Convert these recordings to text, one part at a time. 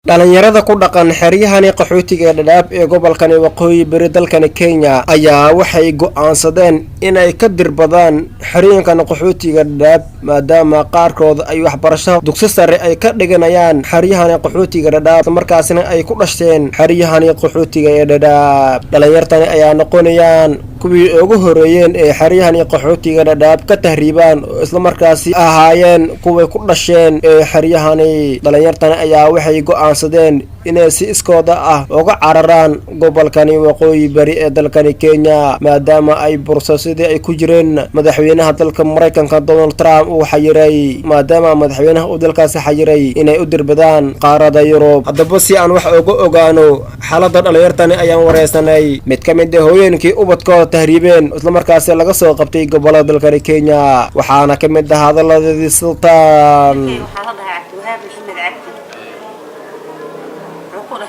dhalinyarada ku dhaqan xeryahani qaxootiga dhadhaab ee gobolkani waqooyi bari dalkani Kenya ayaa waxay go'aansadeen inay ka dirbadaan xeryahan qaxootiga dhadhaab maadaama qaarkood ay waxbarasho dugsi sare ay ka dhiganayaan xeryahani qaxootiga dhadhaab markaasna ay ku dhashteen xeryahani qaxootiga ee dhadhaab dhalinyartani ayaa noqonayaan kuwii ugu horeeyeen ee xeryahani qaxootiga dhadhaab ka tahriibaan isla markaasi ahaayeen kuwii ku dhasheen ee xeryahani dhalinyartani ayaa waxay go'aansadeen inay si iskooda ah uga cararaan gobolkani waqooyi bari ee dalkani Kenya maadaama ay bursasidii ay ku jireen madaxweynaha dalka Mareykanka Donald Trump uu xayiray maadaama madaxweynaha uu dalkaasi xayiray inay u dirbadaan qaarada Yurub haddaba si aan wax uga ogaano xaaladda dhalinyartani ayaan wareysanay mid ka mid ah hooyooyinkii ubadkooda tahriibeen isla markaasi laga soo qabtay gobolada dalkani Kenya waxaana ka mid ah hadaladii sultaan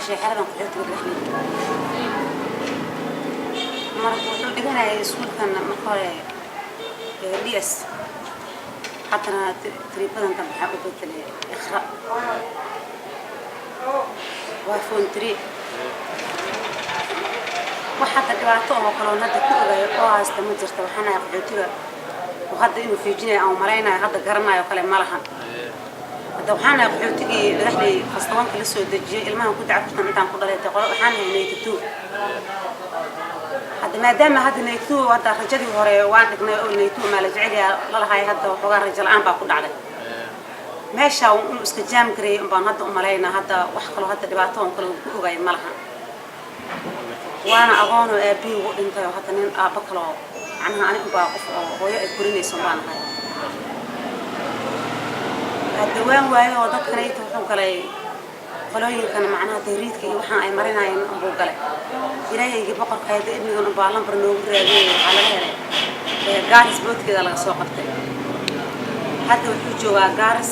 شحرنا قلت بالرحمة مرة قلت لنا يسول كان مقالة ليس حتى أنا تريبنا كم حقول قلت لي إخراء وافون تري وحتى جواتهم وقالوا نده كل يقاس تمجرت وحنا قلت له وهذا إنه في جنة أو مرينا هذا قرنا يقال ملحن waxaan qaxootigii madaxdii fastawanka la soo dajiyay ilmaha ku dacaftan intaan ku dhalay taqo waxaan neeyto hadda maadaama hadda neeyto wada rajadii hore waan dhignay oo neeyto ma la jecel yahay la lahay hadda xogaa rajo la'aan baa ku dhacday meesha uu iska jaam garay baan hadda u maleynaa hadda wax kale hadda dhibaato oo kale ku ogay malaha waana aqoon oo aabi ugu dhintay hadda nin aaba kale anaha anigu baa qof hooyo ay kurinayso baan ahay الدوام واي وضد كنيت وحن كلاي قالوا كان معناها تهريد كي وحنا أي مرينا ين أبو كلاي إلهي يجيب بقر قيد ابني قلنا بعلم برنو رجال على هذا جارس بوت كذا على سوقته حتى وحجوا جارس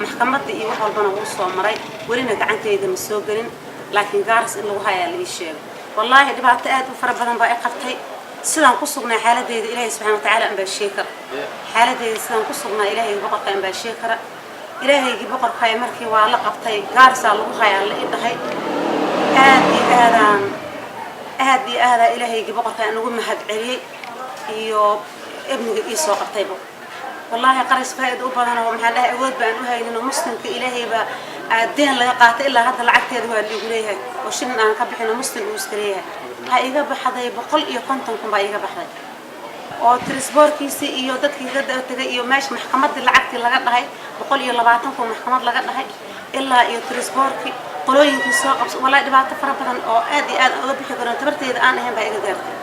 محكمة إيه وحول بنا وصوا مري ولنا قعدت كيد مسوقين لكن جارس إنه هاي اللي يشيل والله اللي بعد تأت وفرق بدن بقى قفتي سلام قصقنا حالة دي إلهي سبحانه وتعالى أم بالشكر حالة دي سلام قصقنا إلهي بقر أم بالشكر إلهي يجيب بقر خاي مركي وعلى قبتي قارسة لو خاي على إيدهاي هذه إلهي يجيب بقر خاي أنا قلنا هاد علي يو ابني يسوق قبتيبه والله قرص فائد أنا ومحلها أود بأنه هاي إنه مسلم كإلهي الدين لا يقاتل إلا هذا العقد هذا اللي يقوليه وشن أنا كبح إنه مسلم ويستريه هاي يجيب حدا بقول يقنطنكم بقى يجيب حدا oo trisborkiisi iyo dadkii ka tagay iyo meesh maxkamadda lacagti laga dhahay 120 ku maxkamad laga dhahay ilaa iyo trisborki qolooyinkii soo qabso walaal dhibaato fara badan oo aad iyo aad uga bixi karo tabarteeda aan ahayn baa iga gaartay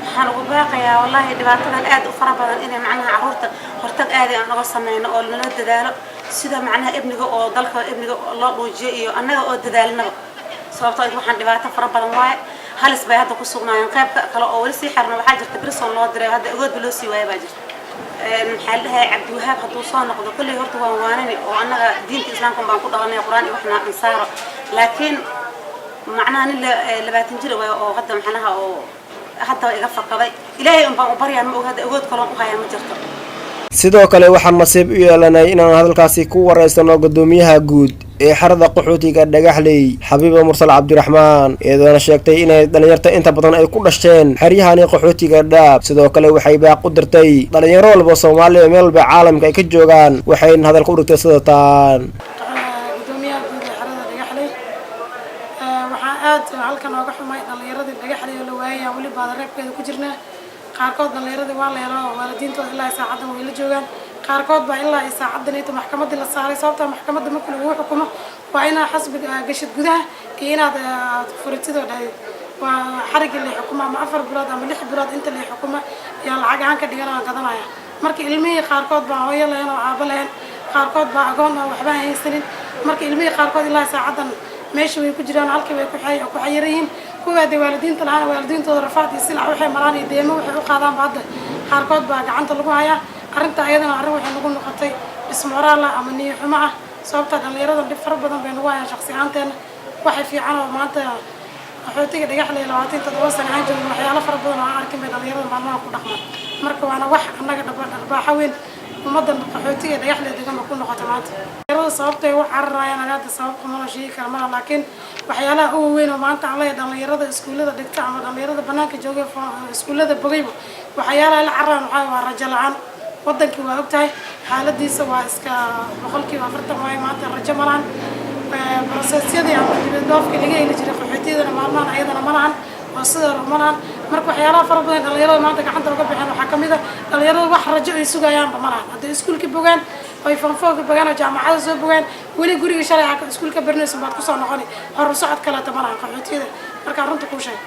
waxaan ugu baaqayaa wallahi dhibaatadan aad u fara badan inay macnaha carruurta hortag aad aan uga sameeyno oo lana dadaalo sida macnaha ibniga oo dalka ibniga loo dhuujiyo iyo annaga oo dadaalnaba sababtoo ah waxaan dhibaato fara badan waay halis bay hadda ku sugnaayeen qayb kale oo wali si xirna waxa jirta birson loo diray hadda agood loo sii waayay baa jirta maxallaha Cabdi Wahaab haduu soo noqdo kulli horta waan waanani oo annaga diinta islaamka baan ku dhalanay quraan iyo waxna ansaaro laakiin macnaha in 20 jir oo hadda maxallaha oo hadda iga fakaday ilaahay baan u baryaa ma ogada agood kale u haya ma jirto sidoo kale waxaan nasiib u yeelanay inaan hadalkaasi ku wareysano gudoomiyaha guud ee xarada qaxootiga dhagaxley Xabiiba Mursal Cabdiraxmaan iyadoo sheegtay inay dhalinyarta inta badan ay ku dhasheen xeryahani qaxootiga dhadhaab sidoo kale waxay baaq u dirtay dhalinyaro walba Soomaaliya meel walba caalamka ay ka joogaan waxay hadal ku dhigtay sidaan gudoomiyaha guud ee xarada dhagaxley waxa aad halkan uga xumay dhalinyarada dhagaxley oo la waayay wali baad reebkeeda ku jirnaa qaarkood dhalinyarada waa la yaro waalidiintooda ilaa saacadan way la joogaan qaarkood baa ilaa saacadan ay maxkamadda la saaray sababta maxkamadda markii lagu xukumo waa ina xasbiga gashad gudaha inaad furitido dhahay waa xariga la xukumo ama 4 bilood ama 6 bilood inta la xukumo yaa lacag aan ka dhiganaa gadanaya markii ilmihii qaarkood baa hooyo leen oo aaba leen qaarkood baa agoon waxba haysanin markii ilmihii qaarkood ilaa saacadan meesha way ku jiraan halkii way ku xayireen kuwa waalidiinta laana waalidiintooda rafaad iyo silac waxay maraan iyo deemo waxay u qaadaan baad qaarkood baa gacanta lagu hayaa arinta ayadana arrin waxay nagu noqotay ismoraal ama niyo xumo ah sababta dhalinyarada dib fara badan bay nagu hayaan shakhsi ahaanteena waxay fiican oo maanta qaxootiga dhagaxley 27 sano aan joogno waxyaalo fara badan oo aan arkin bay dhalinyarada maalmaha ku dhaqmaan marka waana wax annaga dharbaaxa weyn ummadan qaxootiga dhagaxley degan ku noqotay maanta dhalinyarada sababtay u cararayaan anaga sabab kuma sheegi karma laakiin waxyaalaha ugu weyn oo maanta aan leeyahay dhalinyarada iskuulada dhigta ama dhalinyarada banaanka jooga iskuulada bogayba waxyaalaha la cararaan waa rajo la'aan wadankii waa ogtahay xaaladiisa waa iska 40% way maanta rajo malaan processyadii ama dibadbaafka laga heli jiray qaxootiga maalmahan ayadana malahan oo sida rumaan marka waxyaalaha fara badan dhalinyarada maanta gacanta uga bixin waxa kamid ah dhalinyarada wax rajo ay sugayaan malahan hadda iskuulka bogaan ay fanfooga bogaan jaamacada soo bogaan wali guriga shalay aka iskuulka barnaysan baad ku soo noqoni hor socod kale ta malahan qaxootiga marka runta ku sheeg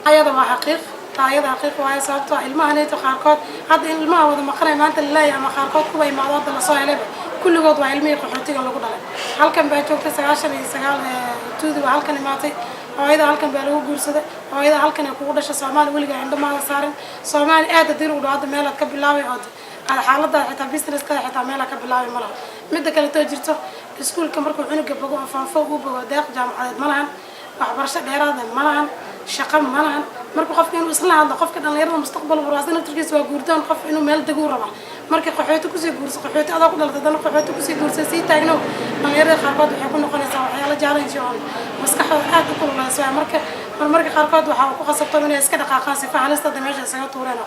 ayada waa xaqiiq taayada xaqiiq waa sababtoo ilmaha neeto qaarkood hadda ilmaha wada maqnay maanta leeyahay ama qaarkood kuwa imaadada la soo helay kulligood waa ilmihii qaxootiga lagu dhalay halkan baa joogtay 99 tuudi waa halkan imaatay hooyada halkan baa lagu guursaday hooyada halkan ay kugu dhashay Soomaali waliga indhamaada saaran Soomaali aad diir u dhaad meel aad ka bilaabay oo xaaladda xitaa business ka xitaa meel ka bilaabay malaha mid kale too jirto iskuulka markuu cunuga bogo faanfo u bogo deeq jaamacadeed malahan waxbarasho dheeraad ah malahan shaqo malahan marka qofka inuu isla hadlo qofka dhalinyarada mustaqbal waraasana naftirkiisa waa guurtaan qof inuu meel deg u rabo marka qaxooto ku sii guurso qaxooto adag ku dhaltay dana qaxooto ku sii guurso si taagno dhalinyarada qaarkood waxay ku noqonaysaa waxyaalo challenge oo maskaxdooda aad u kululeysa marka qaarkood waxa ku qasabto inay iska dhaqaaqaan si fahalista meesha isaga tuureen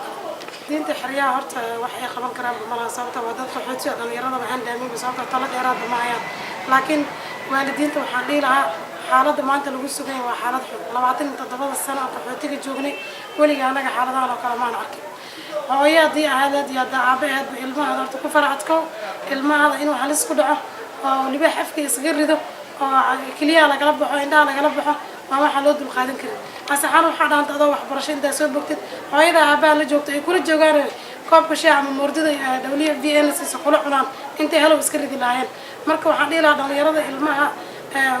diinta xiriyaha horta wax ay qaban karaan malaha sababta waa dad qaxootiga dhalinyarada waxaan daamin sababta tala dheeraad ma hayaan laakiin waalidiinta waxaan dhihi lahaa xaaladda maanta lagu sugay waa xaalad xun 27 sano qaxootiga joognay waliga anaga xaaladahan oo kale ma arkin hooyadii ahayd iyo daabaheed ilmaha horta ku faracadko ilmaha inuu halis ku dhaco oo liba xafka isaga rido oo kaliya laga baxo indhaha laga baxo ma waxa loo dul qaadan karin asaxan waxa dhaanta adoo waxbarasho inta soo bogtid hooyada aabaa la joogto ay kula joogaan koobka shaaha ama moordida WFDN si kula cunaan inta helo iska ridi laayeen marka waxaan dhiilaa dhalinyarada ilmaha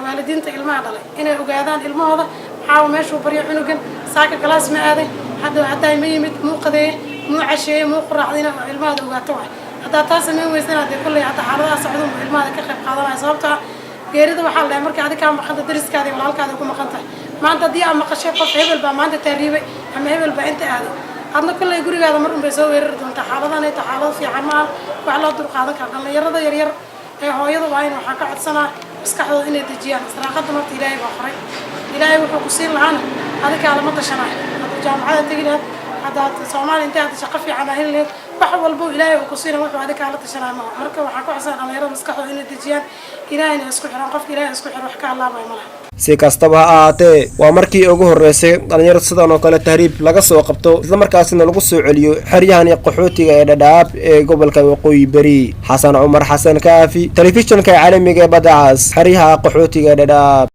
waalidiinta ilmaha dhalay inay ogaadaan ilmahooda waxaa meeshu bariyo cunugan saaka class ma aaday hadda ma yimid muuqadeey muu casheey muu quraacdina ilmaha ogaato wax hadda taas ma weysana kulay hadda xaaladaha socdo ilmaha ka qayb qaadanaya sababta geerida waxa la marka adiga maqanta dariskaada walaalkaada ku maqanta maanta hadii aan maqashay qof hebel baa maanta taariibay ama hebel baa inta aaday adna kulay gurigaada mar unbay soo weerar doonta xaaladahan ay tahay xaalad fiican ma wax loo dul qaadan karo dhalinyarada yar yar ee hooyada waa in waxa ka codsanaa maskaxdooda inay dejiyaan israaqada marta ilaahay baa qoray ilaahay wuxuu ku siin lahaana adiga lama tashanay hadda jaamacada tagilaad hadda Soomaali inta aad shaqo fiican ah helay wax walba ilaahay uu ku siin wuxuu adiga la tashanay marka waxa ku codsan dhalinyarada maskaxdooda inay dejiyaan ilaahayna isku xiran qofka ilaahay isku xir wax ka alaabay malaha si kastaba ha ahaatee waa markii ugu horeysay dhalinyaro sidan oo kale tahriib laga soo qabto isla markaasina lagu soo celiyo xeryahan qaxootiga ee Dadaab ee gobolka Waqooyi Bari Xasan Cumar Xasan Kaafi telefishinka caalamiga ee Badda Cas xeryaha qaxootiga ee Dadaab.